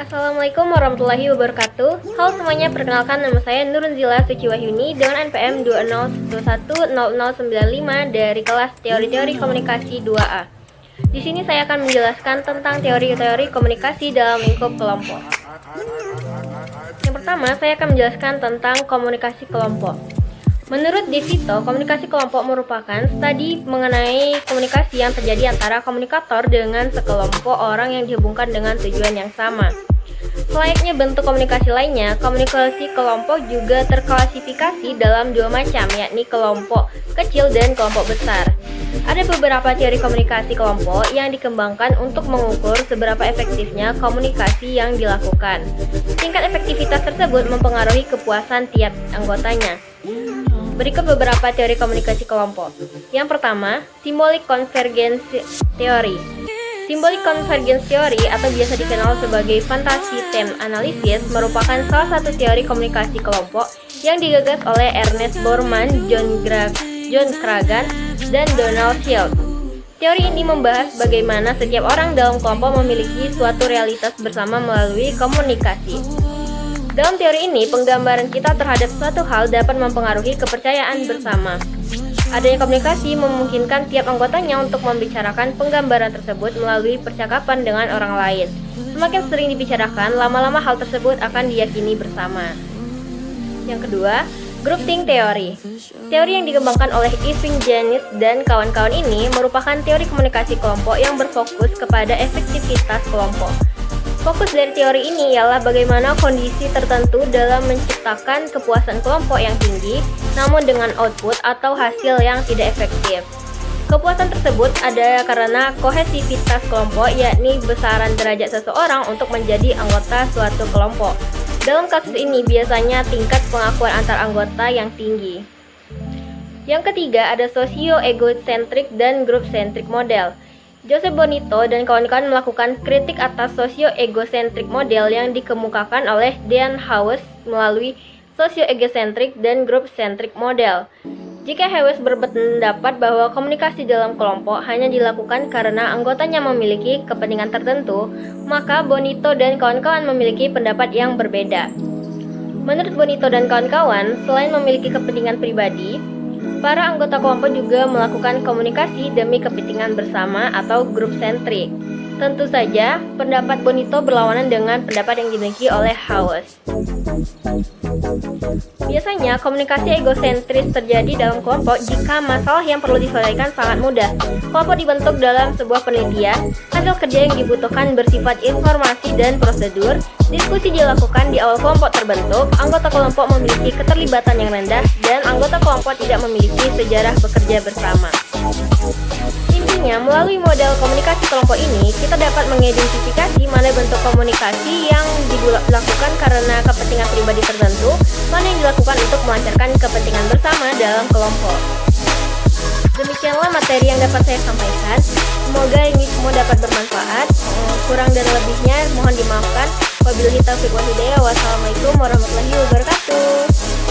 Assalamualaikum warahmatullahi wabarakatuh. Halo semuanya, perkenalkan nama saya Nurunzila Suciwahyuni dengan NPM 201110095 dari kelas Teori-Teori Komunikasi 2A. Di sini saya akan menjelaskan tentang teori-teori komunikasi dalam lingkup kelompok. Yang pertama, saya akan menjelaskan tentang komunikasi kelompok. Menurut De Vito, komunikasi kelompok merupakan studi mengenai komunikasi yang terjadi antara komunikator dengan sekelompok orang yang dihubungkan dengan tujuan yang sama. Selayaknya bentuk komunikasi lainnya, komunikasi kelompok juga terklasifikasi dalam dua macam, yakni kelompok kecil dan kelompok besar. Ada beberapa teori komunikasi kelompok yang dikembangkan untuk mengukur seberapa efektifnya komunikasi yang dilakukan. Tingkat efektivitas tersebut mempengaruhi kepuasan tiap anggotanya. Berikut beberapa teori komunikasi kelompok. Yang pertama, Symbolic Convergence Theory. Symbolic Convergence Theory atau biasa dikenal sebagai Fantasy Theme Analysis merupakan salah satu teori komunikasi kelompok yang digagas oleh Ernest Borman, John Craggan, dan Donald Shields. Teori ini membahas bagaimana setiap orang dalam kelompok memiliki suatu realitas bersama melalui komunikasi. Dalam teori ini, penggambaran kita terhadap suatu hal dapat mempengaruhi kepercayaan bersama. Adanya komunikasi memungkinkan tiap anggotanya untuk membicarakan penggambaran tersebut melalui percakapan dengan orang lain. Semakin sering dibicarakan, lama-lama hal tersebut akan diyakini bersama. Yang kedua, Groupthink Theory. Teori yang dikembangkan oleh Irving Janis dan kawan-kawan ini merupakan teori komunikasi kelompok yang berfokus kepada efektivitas kelompok. Fokus dari teori ini ialah bagaimana kondisi tertentu dalam menciptakan kepuasan kelompok yang tinggi, namun dengan output atau hasil yang tidak efektif. Kepuasan tersebut ada karena kohesivitas kelompok, yakni besaran derajat seseorang untuk menjadi anggota suatu kelompok. Dalam kasus ini biasanya tingkat pengakuan antar anggota yang tinggi. Yang ketiga ada socio-egocentric dan group-centric model. Joseph Bonito dan kawan-kawan melakukan kritik atas socio-egocentric model yang dikemukakan oleh Dean Howes melalui socio-egocentric dan group-centric model. Jika Howes berpendapat bahwa komunikasi dalam kelompok hanya dilakukan karena anggotanya memiliki kepentingan tertentu, maka Bonito dan kawan-kawan memiliki pendapat yang berbeda. Menurut Bonito dan kawan-kawan, selain memiliki kepentingan pribadi, para anggota kelompok juga melakukan komunikasi demi kepentingan bersama atau group-centric. Tentu saja, pendapat Bonito berlawanan dengan pendapat yang dimiliki oleh Howes. Biasanya, komunikasi egosentris terjadi dalam kelompok jika masalah yang perlu diselesaikan sangat mudah. Kelompok dibentuk dalam sebuah penelitian, hasil kerja yang dibutuhkan bersifat informasi dan prosedur, diskusi dilakukan di awal kelompok terbentuk, anggota kelompok memiliki keterlibatan yang rendah, dan anggota kelompok tidak memiliki sejarah bekerja bersama. Intinya, melalui model komunikasi kelompok ini, kita dapat mengidentifikasi mana bentuk komunikasi yang dilakukan karena kepentingan pribadi tertentu, mana yang dilakukan untuk melancarkan kepentingan bersama dalam kelompok. Demikianlah materi yang dapat saya sampaikan. Semoga ini semua dapat bermanfaat. Kurang dan lebihnya mohon dimaafkan. Wabillahi taufiq wal hidayah. Wassalamualaikum warahmatullahi wabarakatuh.